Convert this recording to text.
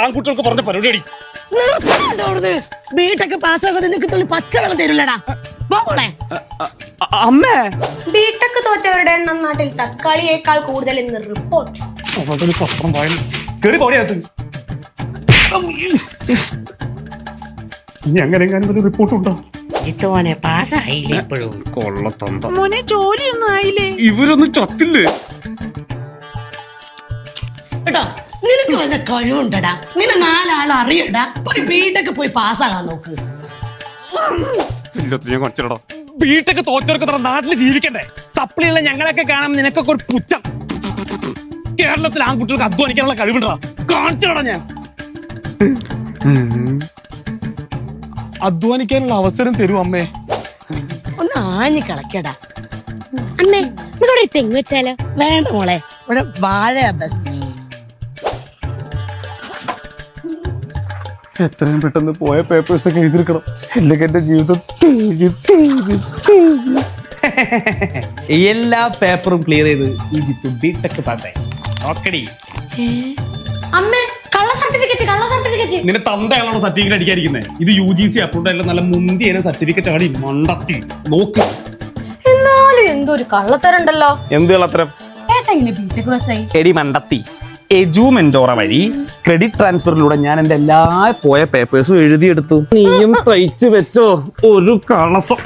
ആൺകുട്ടികൾക്ക് പറഞ്ഞ പരിപാടി ബിടെക് പാസ്സാകാതെ നിനക്ക് തുള്ളി പച്ചവെള്ളം തരില്ലടാ. അമ്മേ, ബിടെക് തോറ്റവരുടെ എണ്ണം നാട്ടിൽ തക്കാളിയേക്കാൾ കൂടുതൽ എന്ന് റിപ്പോർട്ട്. എങ്ങനെയെങ്കിലും റിപ്പോർട്ട് ഉണ്ടോ? ഇത്തോനെ പാസ്സായില്ലേ? ഇപ്പോഴും കൊള്ളത്തന്ത മോനെ ജോലിയൊന്നും ആയില്ലേ? ഇവരൊന്നും ചത്തില്ലേ കേട്ടോ? നിനക്ക് വല്ല കഴിവുണ്ടടാ? നിന്നെ 4 ആൾ അറിയടാ. പോയി ബിടെക് പോയി പാസ്സാകാൻ നോക്ക്. ഞാൻ കാണിച്ചടാ. ബിടെക് തോറ്റവർക്ക് നാട്ടിൽ ജീവിക്കണ്ടേ? സപ്ലിയുള്ള ഞങ്ങളൊക്കെ കാണാൻ നിനക്കൊക്കെ ഒരു പുച്ഛം. കേരളത്തിൽ ആൺകുട്ടികൾക്ക് അധ്വാനിക്കാനുള്ള കഴിവുണ്ടാ. കാണിച്ചടാ. ഞാൻ അധ്വാനിക്കാനുള്ള അവസരം തരൂ അമ്മേ. ഒന്ന് ആഞ്ഞു കളക്കടാ. അമ്മേ, ഇവിടെ ഒരു തെങ്ങ് വെച്ചാലോ? വേണ്ട മോളെ, ഇവിടെ വാഴ ബെസ്റ്റ്. എത്രയും പെട്ടെന്ന് പോയ പേപ്പേഴ്സ് ഒക്കെ എഴുതിയിരിക്കണം. അല്ലെങ്കിൽ എന്റെ ജീവിതം എല്ലാ പേപ്പറും ക്ലിയർ ചെയ്ത് ഈ ബിടെക് പാസ്സായി. ഓക്കെടി. അമ്മേ, കള്ള സർട്ടിഫിക്കറ്റ്. നിന്റെ തന്തയാണോ സർട്ടിഫിക്കറ്റ് അടിക്കാതിരിക്കുന്നത്? ഇത് UGC അപ്രൂവ്ഡ് ആയിട്ടുള്ള നല്ല മുന്തിയ സർട്ടിഫിക്കറ്റ് ആണ്. മണ്ടത്തി നോക്ക്. എന്നാലും എന്തോ ഒരു കള്ളത്തരണ്ടല്ലോ. എന്ത് കള്ളത്തരം? ഏട്ടാ ഇങ്ങനെ ബിടെക് പാസ്സായി? എടി മണ്ടത്തി, എജുമെന്റോറ വഴി ക്രെഡിറ്റ് ട്രാൻസ്ഫറിലൂടെ ഞാൻ എന്റെ എല്ലാ പോയ പേപ്പേഴ്സും എഴുതിയെടുത്തു. നീയും തയ്ച്ചു വെച്ചോ ഒരു കളസം.